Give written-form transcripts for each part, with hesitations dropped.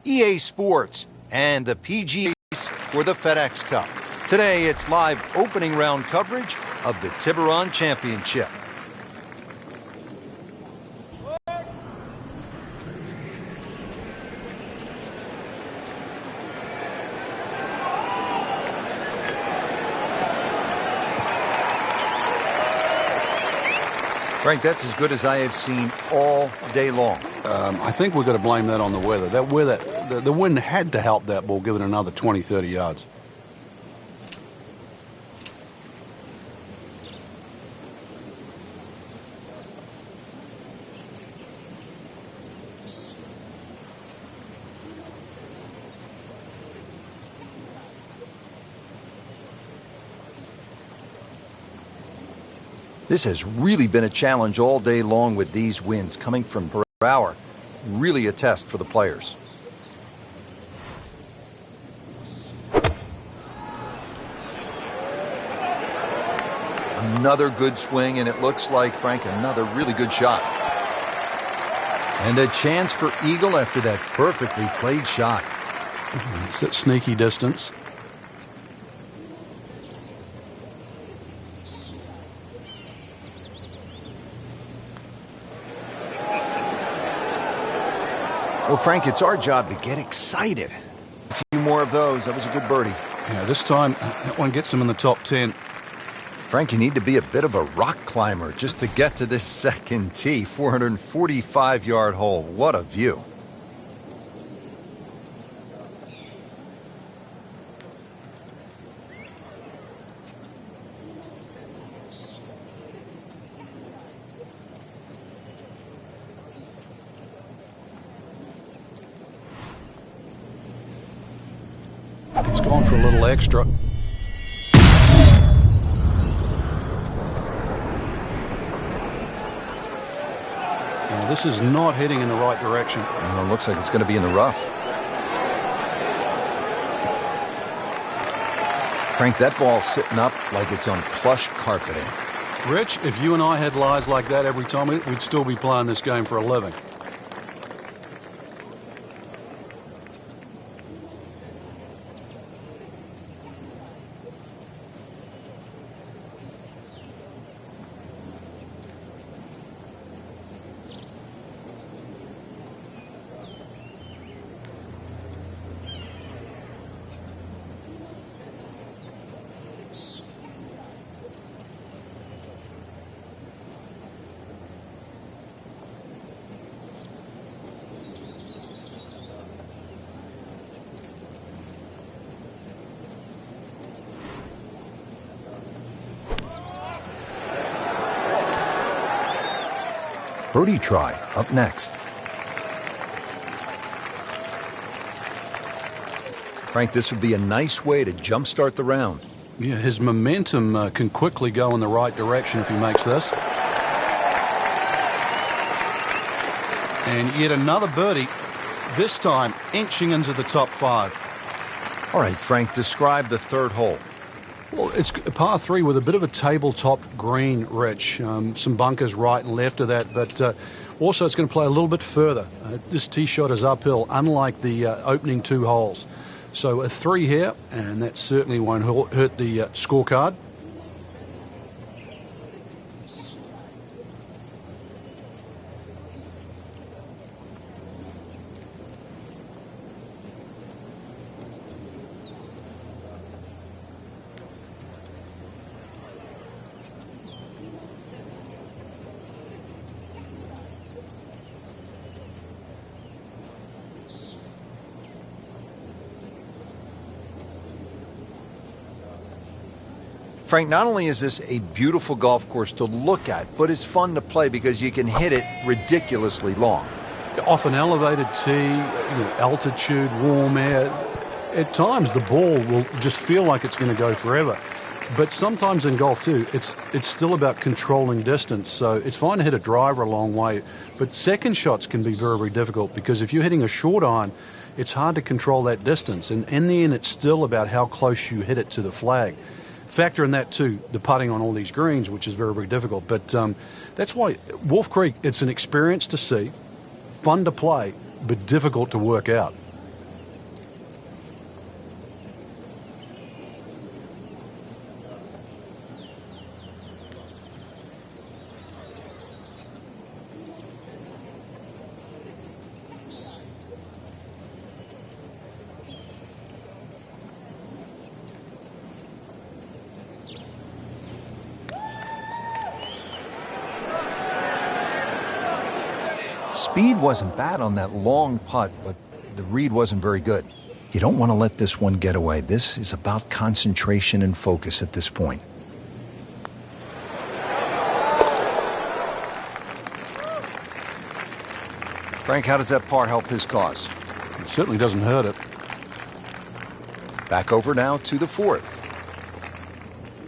EA Sports, and the PGA for the FedEx Cup. Today, it's live opening round coverage of the Tiburon Championship. Frank, that's as good as I have seen all day long. I think we've got to blame that on the weather. The wind had to help that ball give it another 20, 30 yards. This has really been a challenge all day long with these winds coming from per hour. Really a test for the players. Another good swing, and it looks like, Frank, another really good shot. And a chance for eagle after that perfectly played shot. It's at sneaky distance. Well, Frank, it's our job to get excited. A few more of those. That was a good birdie. Yeah, this time, that one gets him in the top 10. Frank, you need to be a bit of a rock climber just to get to this second tee. 445-yard hole. What a view. He's gone for a little extra. Now, this is not heading in the right direction. Well, it looks like it's going to be in the rough. Frank, that ball's sitting up like it's on plush carpeting. Rich, if you and I had lies like that every time, we'd still be playing this game for a living. Birdie try up next. Frank, this would be a nice way to jumpstart the round. Yeah, his momentum can quickly go in the right direction if he makes this. And yet another birdie, this time inching into the top 5. All right, Frank, describe the third hole. Well, it's a par 3 with a bit of a tabletop green, Rich. Some bunkers right and left of that, but also it's going to play a little bit further. This tee shot is uphill, unlike the opening 2 holes. So a 3 here, and that certainly won't hurt the scorecard. Frank, not only is this a beautiful golf course to look at, but it's fun to play because you can hit it ridiculously long. Off an elevated tee, altitude, warm air, at times the ball will just feel like it's going to go forever. But sometimes in golf too, it's still about controlling distance. So it's fine to hit a driver a long way, but second shots can be very, very difficult because if you're hitting a short iron, it's hard to control that distance. And in the end, it's still about how close you hit it to the flag. Factor in that too, the putting on all these greens, which is very, very difficult. But that's why Wolf Creek, it's an experience to see, fun to play, but difficult to work out. speed wasn't bad on that long putt, but the read wasn't very good. You don't want to let this one get away. This is about concentration and focus at this point. Frank, how does that par help his cause? It certainly doesn't hurt it. Back over now to the fourth.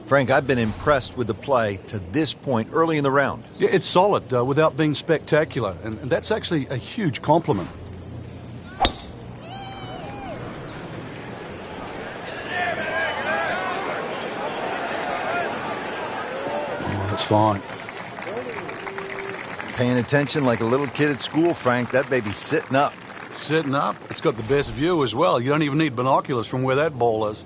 Frank, I've been impressed with the play to this point early in the round. Yeah, it's solid without being spectacular, and that's actually a huge compliment. Oh, that's fine. Paying attention like a little kid at school, Frank. That baby's sitting up. Sitting up. It's got the best view as well. You don't even need binoculars from where that ball is.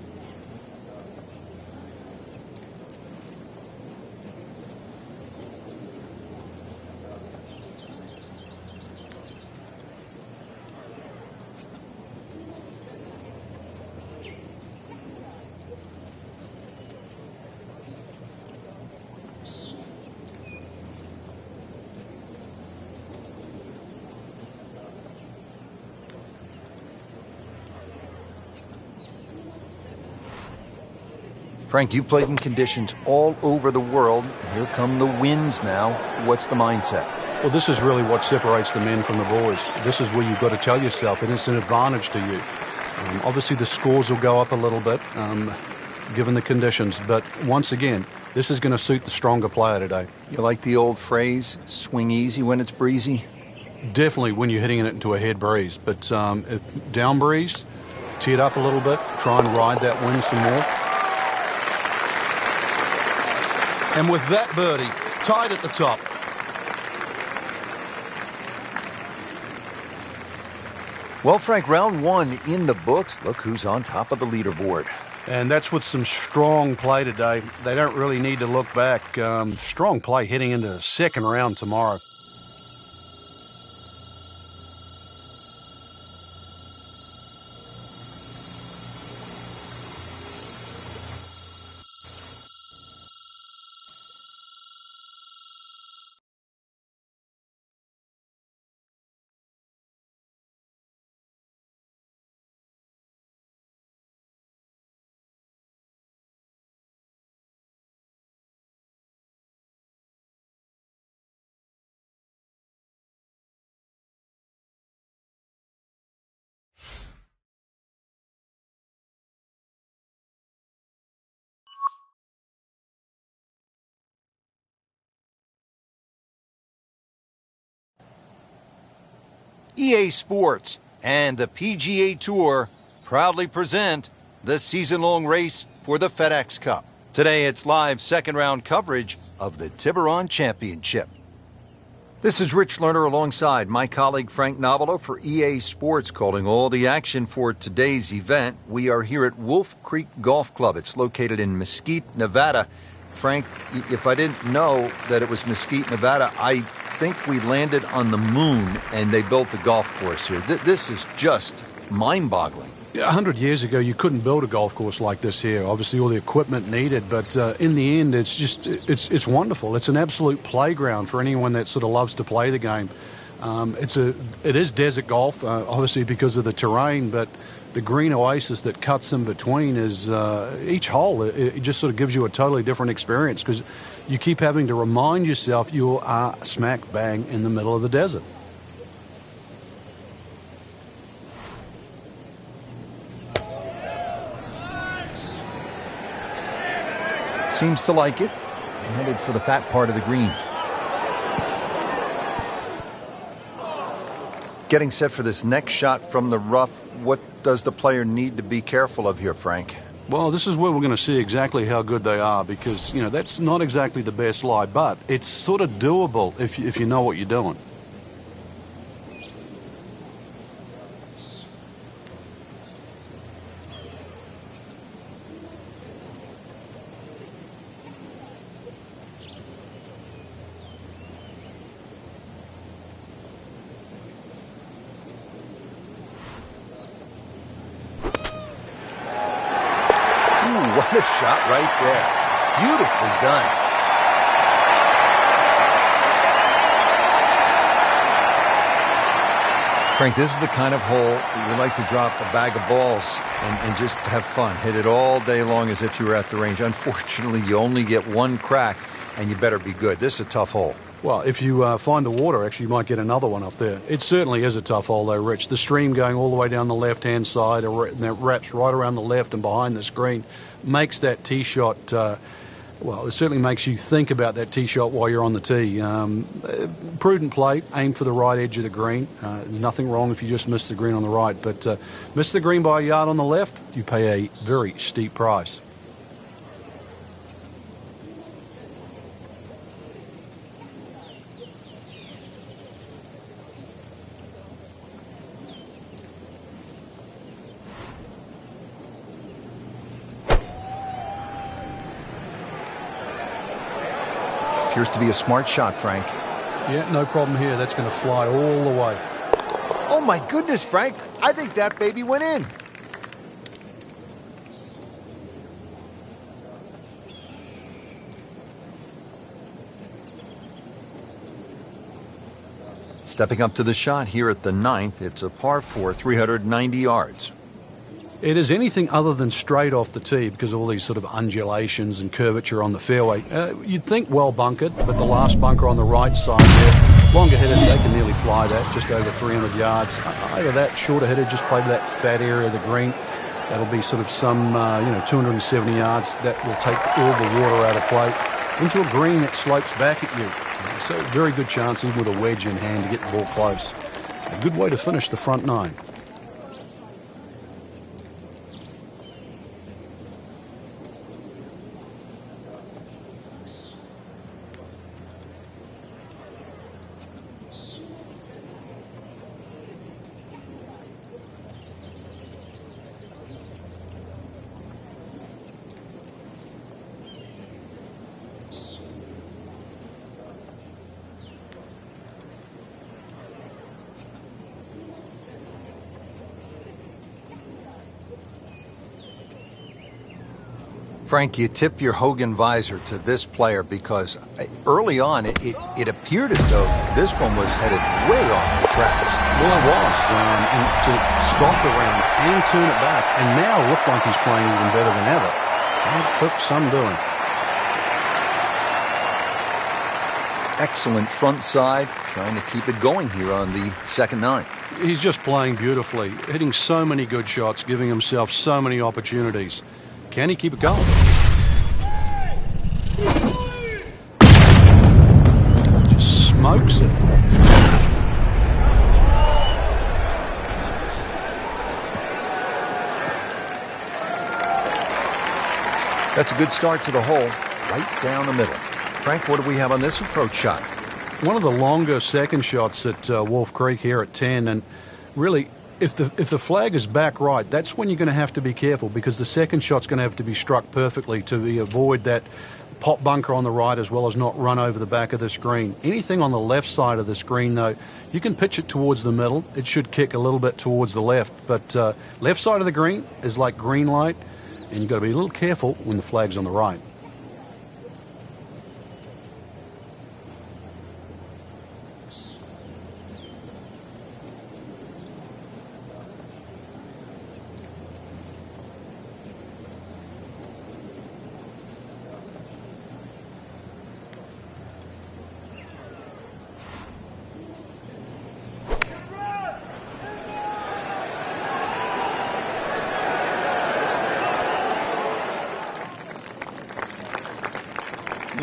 Frank, you played in conditions all over the world. Here come the winds now. What's the mindset? Well, this is really what separates the men from the boys. This is where you've got to tell yourself, and it's an advantage to you. Obviously, the scores will go up a little bit, given the conditions. But once again, this is going to suit the stronger player today. You like the old phrase, swing easy when it's breezy? Definitely when you're hitting it into a head breeze. But down breeze, tee it up a little bit, try and ride that wind some more. And with that birdie, tied at the top. Well, Frank, round one in the books. Look who's on top of the leaderboard. And that's with some strong play today. They don't really need to look back. Strong play heading into the second round tomorrow. EA Sports and the PGA Tour proudly present the season-long race for the FedEx Cup. Today, it's live second-round coverage of the Tiburon Championship. This is Rich Lerner alongside my colleague Frank Novelo for EA Sports, calling all the action for today's event. We are here at Wolf Creek Golf Club. It's located in Mesquite, Nevada. Frank, if I didn't know that it was Mesquite, Nevada, I think we landed on the moon and they built a golf course here. This is just mind-boggling. Yeah, 100 years ago, you couldn't build a golf course like this here. Obviously, all the equipment needed, but in the end, it's wonderful. It's an absolute playground for anyone that sort of loves to play the game. It is desert golf, obviously because of the terrain, but the green oasis that cuts in between is each hole. It just sort of gives you a totally different experience because you keep having to remind yourself you are smack bang in the middle of the desert. Seems to like it. Headed for the fat part of the green. Getting set for this next shot from the rough. What does the player need to be careful of here, Frank? Well, this is where we're going to see exactly how good they are because, you know, that's not exactly the best lie, but it's sort of doable if you know what you're doing. What a shot right there. Beautifully done. Frank, this is the kind of hole you like to drop a bag of balls and just have fun. Hit it all day long as if you were at the range. Unfortunately, you only get one crack, and you better be good. This is a tough hole. Well, if you find the water, actually, you might get another one up there. It certainly is a tough hole, though, Rich. The stream going all the way down the left-hand side, and it wraps right around the left and behind the screen, makes that tee shot... well, it certainly makes you think about that tee shot while you're on the tee. Prudent play, aim for the right edge of the green. There's nothing wrong if you just miss the green on the right, but miss the green by a yard on the left, you pay a very steep price. Appears to be a smart shot, Frank. Yeah, no problem here. That's going to fly all the way. Oh, my goodness, Frank. I think that baby went in. Stepping up to the shot here at the 9th, it's a par 4, 390 yards. It is anything other than straight off the tee because of all these sort of undulations and curvature on the fairway. You'd think well bunkered, but the last bunker on the right side there, longer hitters, they can nearly fly that, just over 300 yards. Either that shorter hitter just played that fat area of the green. That'll be sort of some, 270 yards. That will take all the water out of play into a green that slopes back at you. So very good chance, even with a wedge in hand, to get the ball close. A good way to finish the front 9. Frank, you tip your Hogan visor to this player because early on it appeared as though this one was headed way off the tracks. Well, it was. And to stop the round and turn it back, and now look like he's playing even better than ever. It took some doing. Excellent front side, trying to keep it going here on the second 9. He's just playing beautifully, hitting so many good shots, giving himself so many opportunities. Can he keep it going? Just smokes it. That's a good start to the hole, right down the middle. Frank, what do we have on this approach shot? One of the longer second shots at Wolf Creek here at 10, and really, if the flag is back right, that's when you're going to have to be careful because the second shot's going to have to be struck perfectly to avoid that pop bunker on the right as well as not run over the back of the screen. Anything on the left side of the screen, though, you can pitch it towards the middle. It should kick a little bit towards the left, but left side of the green is like green light, and you've got to be a little careful when the flag's on the right.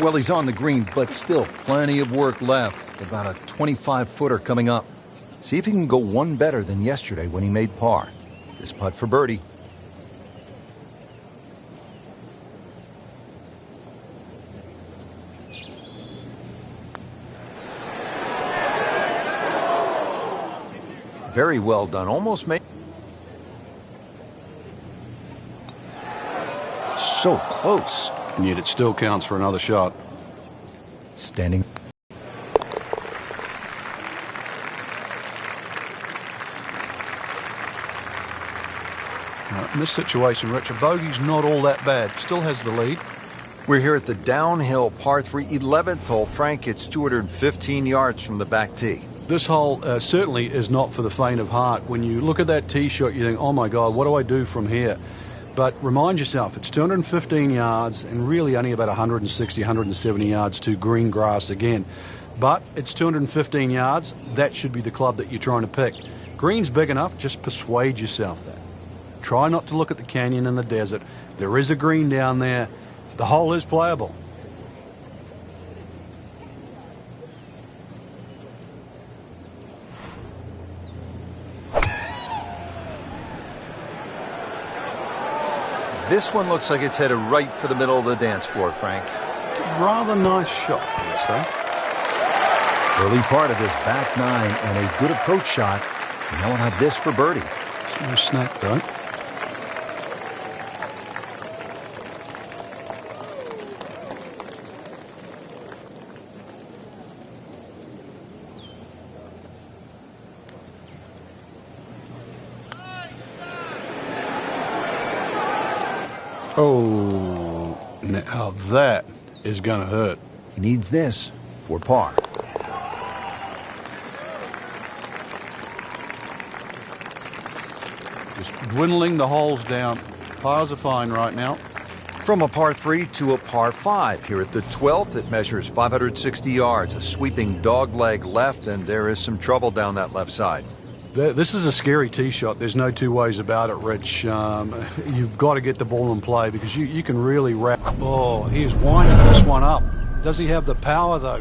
Well, he's on the green, but still plenty of work left. About a 25-footer coming up. See if he can go one better than yesterday when he made par. This putt for birdie. Very well done. Almost made. So close. And yet it still counts for another shot. Standing. In this situation, Rich, a bogey's not all that bad. Still has the lead. We're here at the downhill par 3 11th hole. Frank, it's 215 yards from the back tee. This hole certainly is not for the faint of heart. When you look at that tee shot, you think, oh my God, what do I do from here? But remind yourself, it's 215 yards and really only about 160, 170 yards to green grass again. But it's 215 yards. That should be the club that you're trying to pick. Green's big enough, just persuade yourself that. Try not to look at the canyon and the desert. There is a green down there. The hole is playable. This one looks like it's headed right for the middle of the dance floor, Frank. Rather nice shot, I'd say. Early part of this back nine and a good approach shot. Now we'll have this for birdie. It's no snack, though. Oh, now that is going to hurt. He needs this for par. Just dwindling the holes down. Pars are fine right now. From a par 3 to a par 5. Here at the 12th, it measures 560 yards. A sweeping dogleg left, and there is some trouble down that left side. This is a scary tee shot. There's no two ways about it, Rich. You've got to get the ball in play because you can really wrap. Oh, he's winding this one up. Does he have the power, though?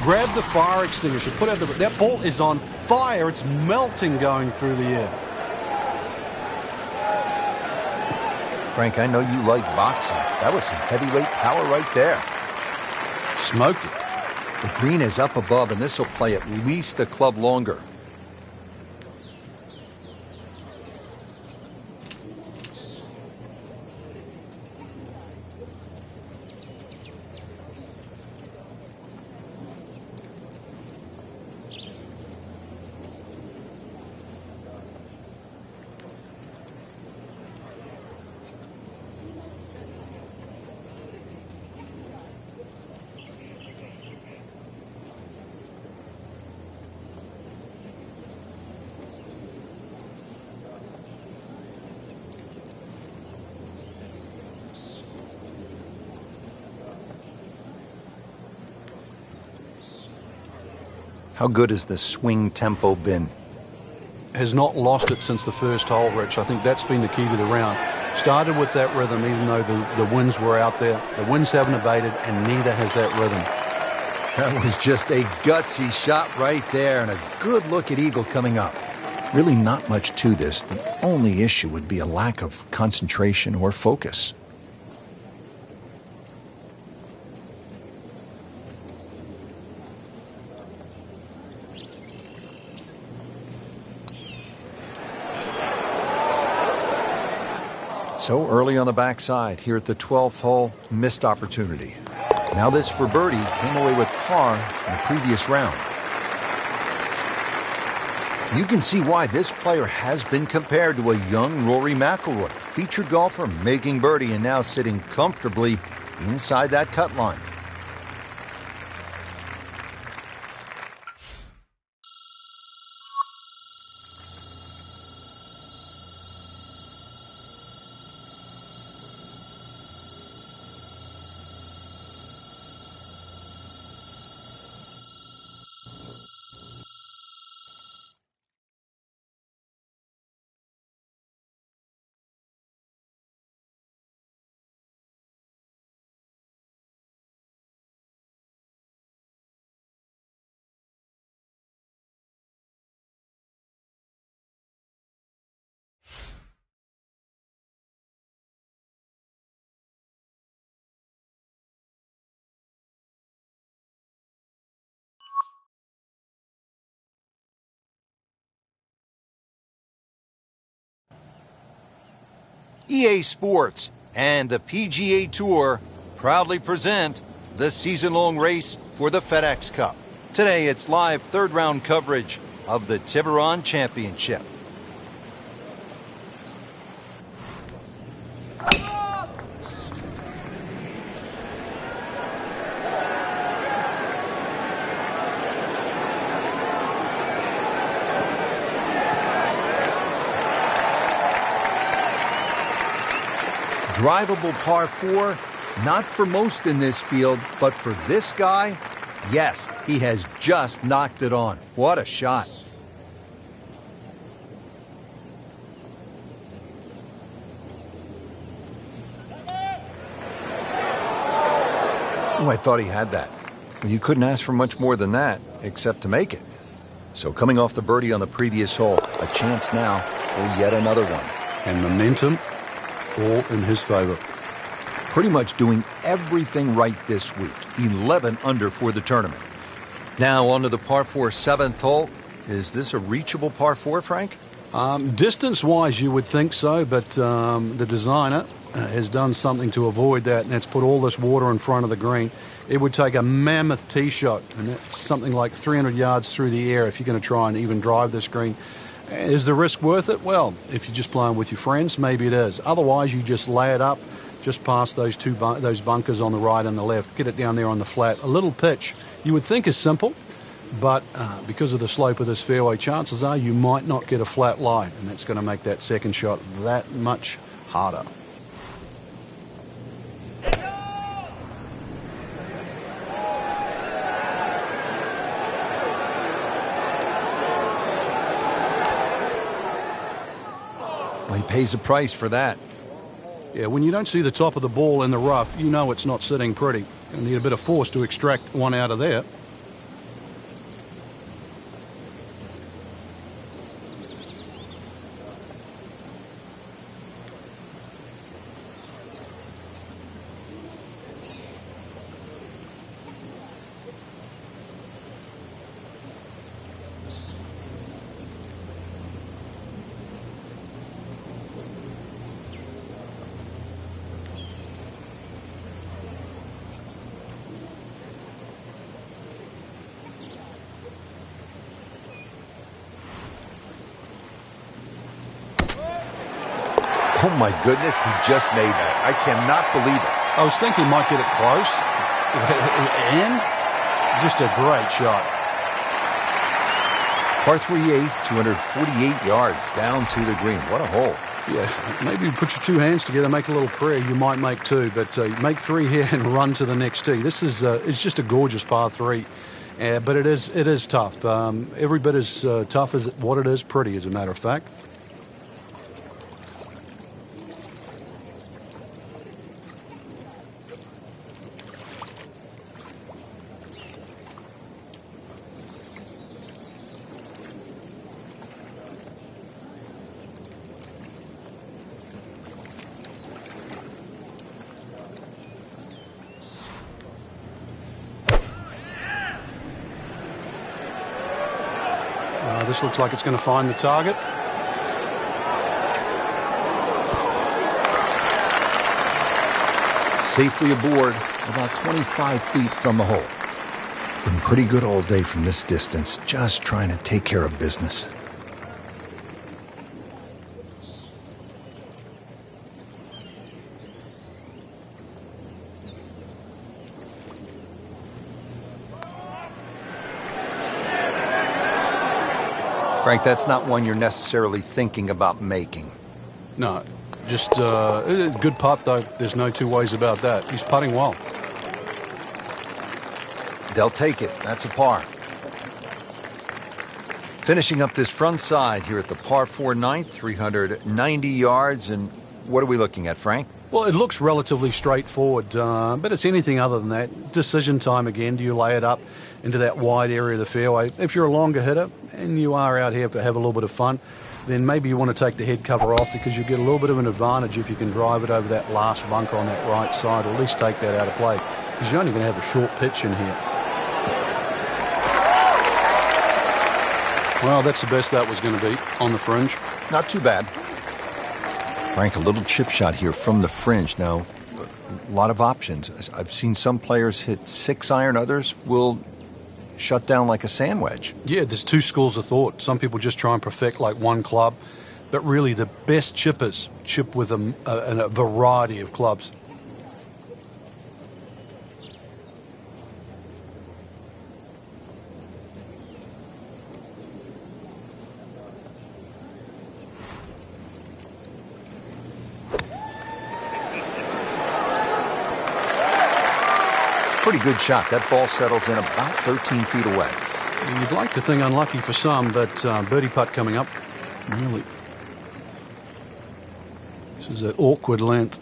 Grab the fire extinguisher. Put out that ball is on fire. It's melting going through the air. Frank, I know you like boxing. That was some heavyweight power right there. Smoked it. The green is up above, and this will play at least a club longer. How good has the swing tempo been? Has not lost it since the first hole, Rich. I think that's been the key to the round. Started with that rhythm, even though the winds were out there. The winds haven't abated, and neither has that rhythm. That was just a gutsy shot right there, and a good look at eagle coming up. Really not much to this. The only issue would be a lack of concentration or focus. So early on the backside, here at the 12th hole, missed opportunity. Now this for birdie, came away with par in the previous round. You can see why this player has been compared to a young Rory McIlroy, featured golfer making birdie and now sitting comfortably inside that cut line. EA Sports and the PGA Tour proudly present the season-long race for the FedEx Cup. Today, it's live third-round coverage of the Tiburon Championship. Drivable par 4, not for most in this field, but for this guy, yes, he has just knocked it on. What a shot. Oh, I thought he had that. You couldn't ask for much more than that, except to make it. So coming off the birdie on the previous hole, a chance now for yet another one. And momentum all in his favor. Pretty much doing everything right this week. 11 under for the tournament. Now on to the par 4 7th hole. Is this a reachable par 4, Frank? Distance-wise, you would think so, but the designer has done something to avoid that, and that's put all this water in front of the green. It would take a mammoth tee shot, and that's something like 300 yards through the air if you're going to try and even drive this green. Is the risk worth it? Well, if you're just playing with your friends, maybe it is. Otherwise, you just lay it up just past those those bunkers on the right and the left. Get it down there on the flat. A little pitch you would think is simple, but because of the slope of this fairway, chances are you might not get a flat lie, and that's going to make that second shot that much harder. Well, he pays a price for that. Yeah, when you don't see the top of the ball in the rough, you know it's not sitting pretty. You need a bit of force to extract one out of there. Oh my goodness, he just made that. I cannot believe it. I was thinking he might get it close. And just a great shot. Par 3 8, 248 yards down to the green. What a hole. Yeah, maybe you put your two hands together, make a little prayer. You might make two, but make three here and run to the next tee. This is it's just a gorgeous par 3. But it is tough. Every bit as tough as what it is pretty, as a matter of fact. This looks like it's going to find the target. Safely aboard, about 25 feet from the hole. Been pretty good all day from this distance, just trying to take care of business. Frank, that's not one you're necessarily thinking about making. No, just good putt, though. There's no two ways about that. He's putting well. They'll take it. That's a par. Finishing up this front side here at the par 4 9th, 390 yards. And what are we looking at, Frank? Well, it looks relatively straightforward, but it's anything other than that. Decision time again. Do you lay it up into that wide area of the fairway? If you're a longer hitter and you are out here to have a little bit of fun, then maybe you want to take the head cover off, because you get a little bit of an advantage if you can drive it over that last bunker on that right side, or at least take that out of play, because you're only going to have a short pitch in here. Well, that's the best that was going to be on the fringe. Not too bad. Frank, a little chip shot here from the fringe. Now, a lot of options. I've seen some players hit 6-iron. Others will shut down like a sand wedge. Yeah, there's two schools of thought. Some people just try and perfect like one club, but really the best chippers chip with a variety of clubs. Pretty good shot. That ball settles in about 13 feet away. You'd like to think unlucky for some, but birdie putt coming up. Really. This is an awkward length.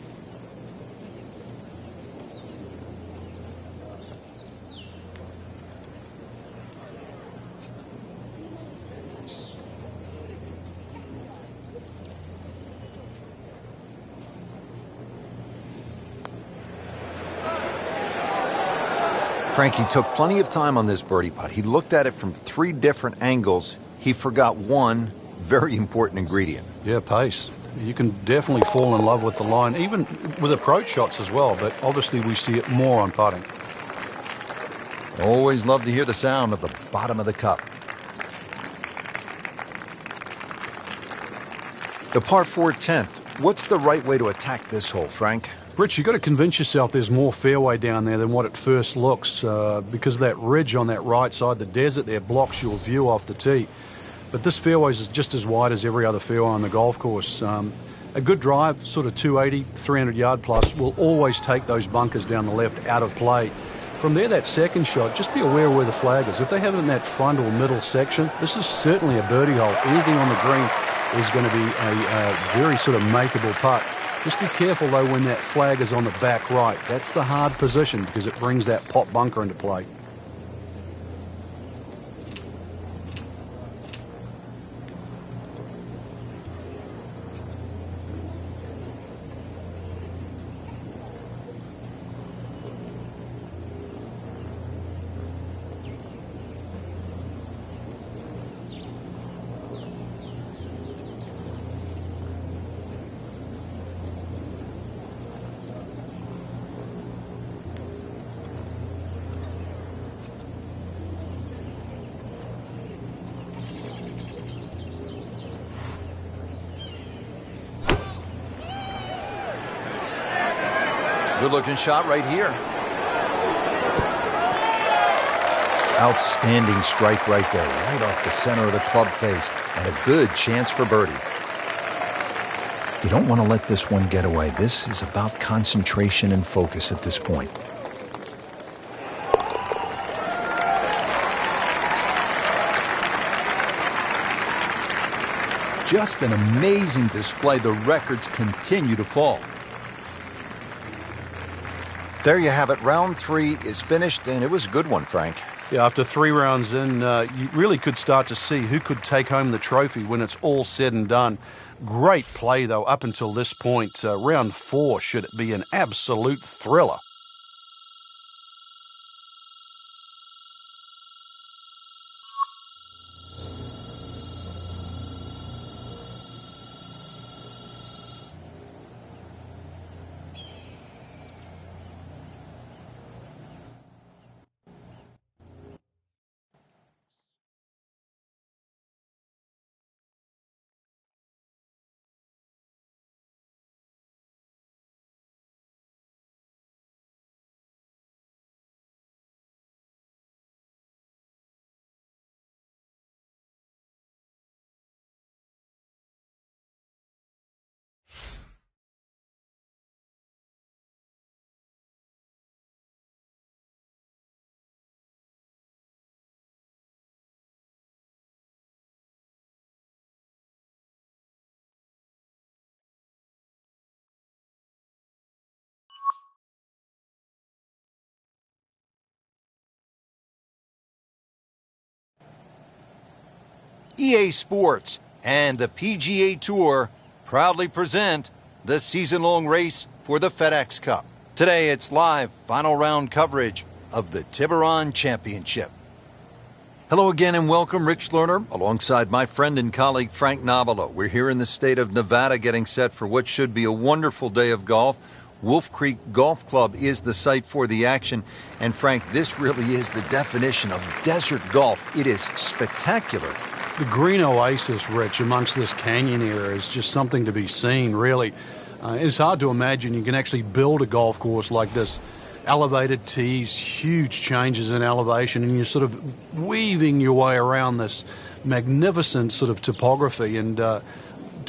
Frankie took plenty of time on this birdie putt. He looked at it from 3 different angles. He forgot one very important ingredient. Yeah, pace. You can definitely fall in love with the line, even with approach shots as well, but obviously we see it more on putting. Always love to hear the sound of the bottom of the cup. The par 4 10th. What's the right way to attack this hole, Frank? Rich, you've got to convince yourself there's more fairway down there than what it first looks, because that ridge on that right side, the desert there, blocks your view off the tee. But this fairway is just as wide as every other fairway on the golf course. A good drive, sort of 280, 300 yard plus, will always take those bunkers down the left out of play. From there, that second shot, just be aware of where the flag is. If they have it in that front or middle section, this is certainly a birdie hole. Anything on the green is going to be a very sort of makeable putt. Just be careful, though, when that flag is on the back right. That's the hard position because it brings that pop bunker into play. Good-looking shot right here. Outstanding strike right there, right off the center of the club face, and a good chance for birdie. You don't want to let this one get away. This is about concentration and focus at this point. Just an amazing display. The records continue to fall. There you have it. Round 3 is finished, and it was a good one, Frank. Yeah, after 3 rounds in, you really could start to see who could take home the trophy when it's all said and done. Great play, though, up until this point. Round 4 should be an absolute thriller. EA Sports and the PGA Tour proudly present the season-long race for the FedEx Cup. Today, it's live final round coverage of the Tiburon Championship. Hello again and welcome, Rich Lerner, alongside my friend and colleague Frank Nobilo. We're here in the state of Nevada getting set for what should be a wonderful day of golf. Wolf Creek Golf Club is the site for the action. And Frank, this really is the definition of desert golf. It is spectacular. The green oasis, Rich, amongst this canyon area is just something to be seen, really. It's hard to imagine you can actually build a golf course like this. Elevated tees, huge changes in elevation, and you're sort of weaving your way around this magnificent sort of topography. And to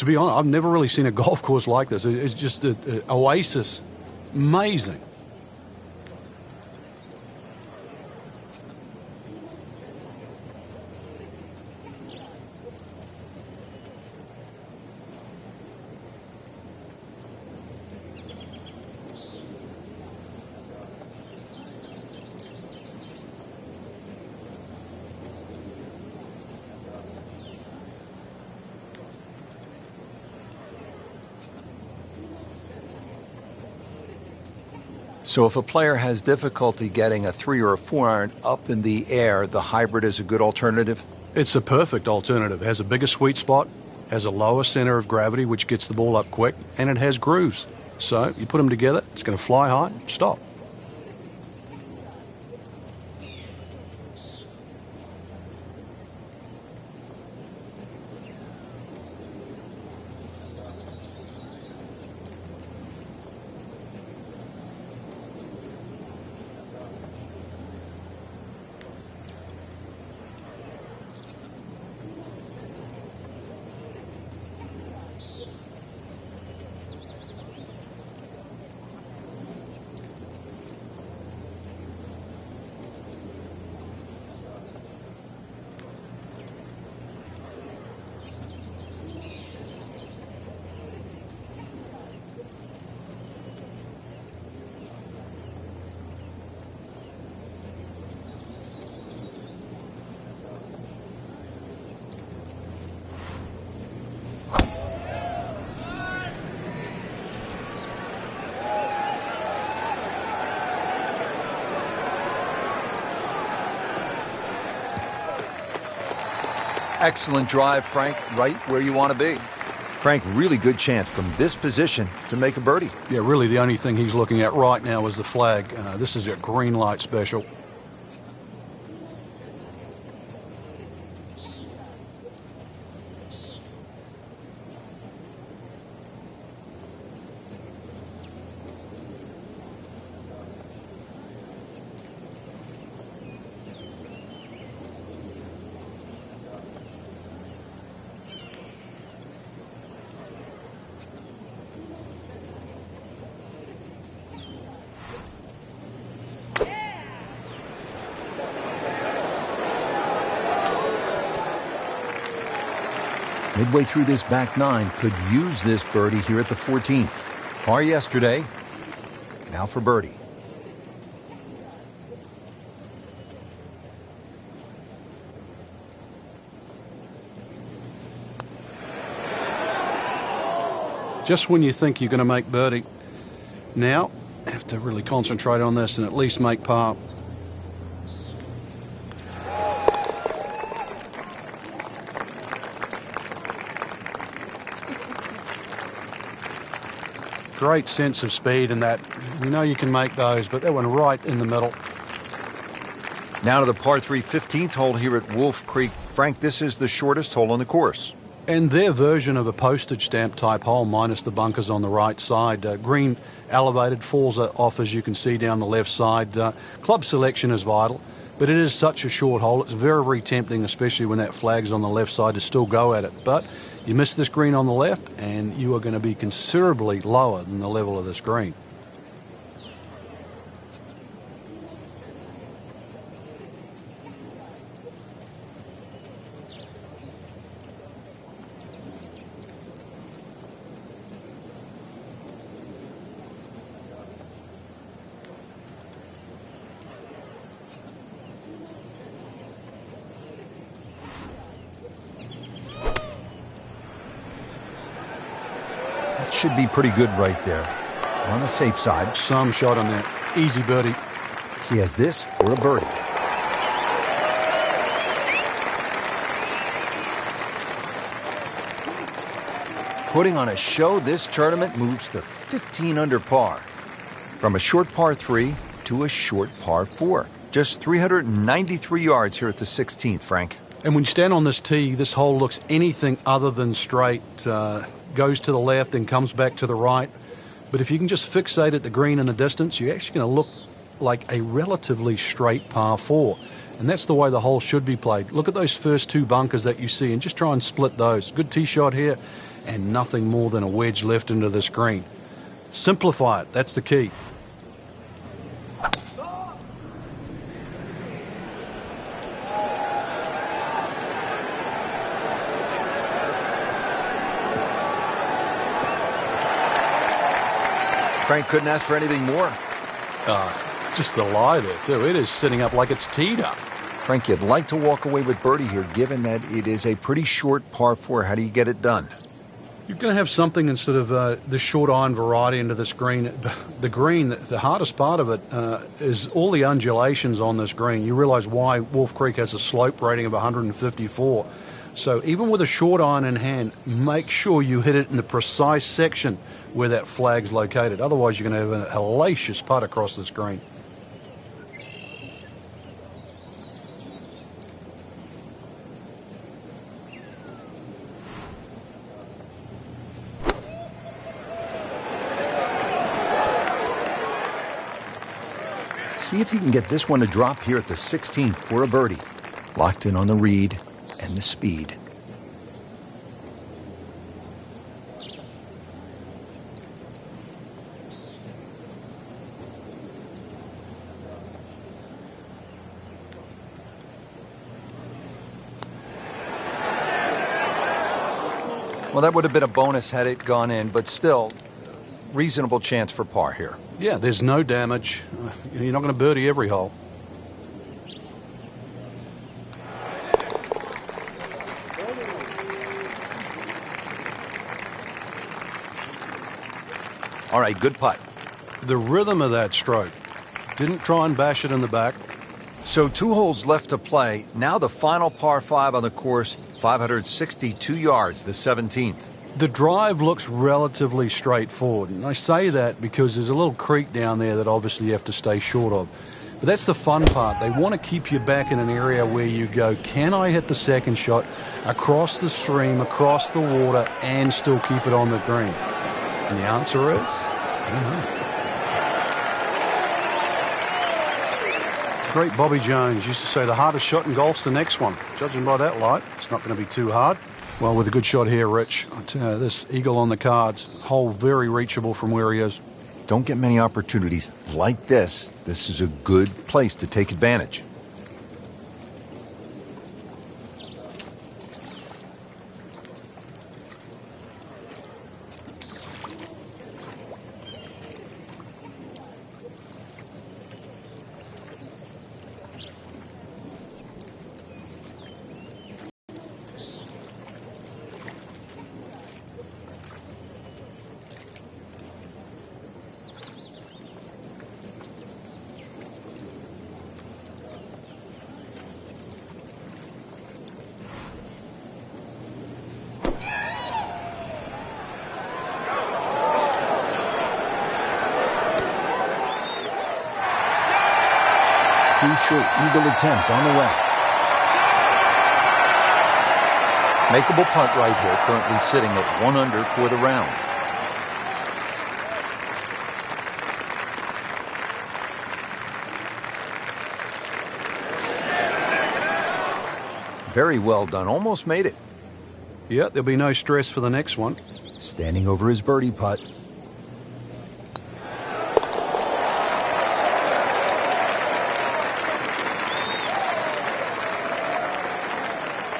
be honest, I've never really seen a golf course like this. It's just an oasis. Amazing. So if a player has difficulty getting a 3 or a 4 iron up in the air, the hybrid is a good alternative? It's a perfect alternative. It has a bigger sweet spot, has a lower center of gravity, which gets the ball up quick, and it has grooves. So you put them together, it's going to fly high, stop. Excellent drive, Frank, right where you want to be. Frank, really good chance from this position to make a birdie. Yeah, really the only thing he's looking at right now is the flag. This is a green light special. Midway through this back nine, could use this birdie here at the 14th. Par yesterday, now for birdie. Just when you think you're going to make birdie, now have to really concentrate on this and at least make par. Great sense of speed in that. We know you can make those, but that one right in the middle. Now to the par 3 15th hole here at Wolf Creek. Frank, this is the shortest hole on the course. And their version of a postage stamp type hole, minus the bunkers on the right side. Green elevated, falls off as you can see down the left side. Club selection is vital, but it is such a short hole. It's very, very tempting, especially when that flag's on the left side, to still go at it. But you miss this green on the left, and you are going to be considerably lower than the level of this green. Should be pretty good right there. On the safe side. Some shot on that. Easy birdie. He has this for a birdie. Putting on a show, this tournament moves to 15 under par. From a short par 3 to a short par 4. Just 393 yards here at the 16th, Frank. And when you stand on this tee, this hole looks anything other than straight. Goes to the left and comes back to the right. But if you can just fixate at the green in the distance, you're actually going to look like a relatively straight par 4. And that's the way the hole should be played. Look at those first two bunkers that you see and just try and split those. Good tee shot here and nothing more than a wedge left into this green. Simplify it. That's the key. Frank couldn't ask for anything more. Just the lie there, too. It is sitting up like it's teed up. Frank, you'd like to walk away with birdie here, given that it is a pretty short par 4. How do you get it done? You're going to have something instead of the short iron variety into this green. The green, the hardest part of it is all the undulations on this green. You realize why Wolf Creek has a slope rating of 154. So even with a short iron in hand, make sure you hit it in the precise section where that flag's located. Otherwise, you're going to have a hellacious putt across this green. See if you can get this one to drop here at the 16th for a birdie. Locked in on the read and the speed. Well, that would have been a bonus had it gone in, but still, reasonable chance for par here. Yeah, there's no damage. You're not going to birdie every hole. All right, good putt. The rhythm of that stroke. Didn't try and bash it in the back. So 2 holes left to play. Now the final par 5 on the course, 562 yards, the 17th. The drive looks relatively straightforward, and I say that because there's a little creek down there that obviously you have to stay short of. But that's the fun part. They want to keep you back in an area where you go, can I hit the second shot across the stream, across the water, and still keep it on the green? And the answer is, I don't know. Great Bobby Jones used to say the hardest shot in golf's the next one. Judging by that light, it's not going to be too hard. Well, with a good shot here, Rich, I tell you, this eagle on the cards, hole very reachable from where he is. Don't get many opportunities like this. This is a good place to take advantage. Crucial eagle attempt on the way. Makeable punt right here, currently sitting at 1 under for the round. Very well done, almost made it. Yeah, there'll be no stress for the next one. Standing over his birdie putt.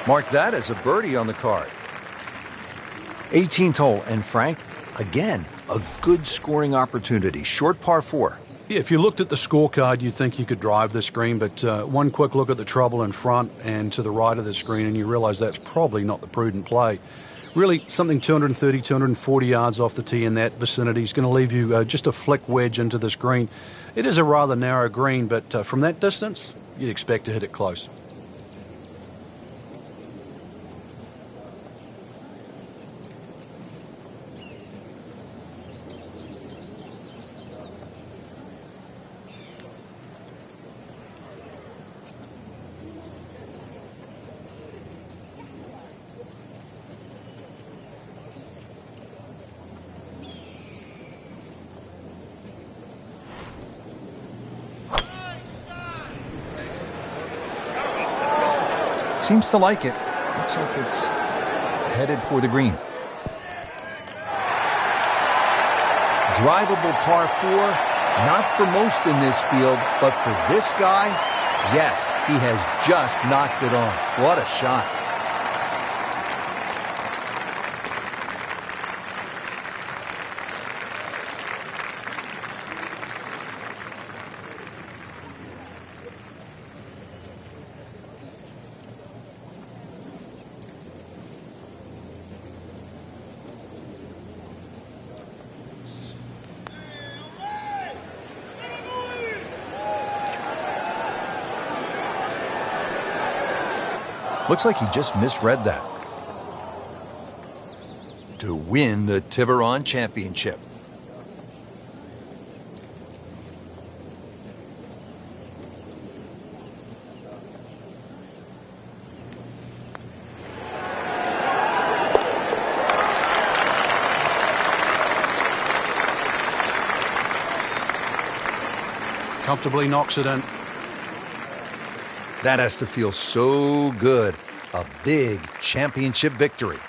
Mark that as a birdie on the card. 18th hole, and Frank, again, a good scoring opportunity. Short par 4. Yeah, if you looked at the scorecard, you'd think you could drive this green, but one quick look at the trouble in front and to the right of the screen, and you realize that's probably not the prudent play. Really, something 230, 240 yards off the tee in that vicinity is going to leave you just a flick wedge into this green. It is a rather narrow green, but from that distance, you'd expect to hit it close. Seems to like it. Looks like it's headed for the green. Drivable par 4. Not for most in this field, but for this guy, yes, he has just knocked it on. What a shot. Looks like he just misread that. To win the Tiburon Championship. Comfortably knocks it in. That has to feel so good. A big championship victory.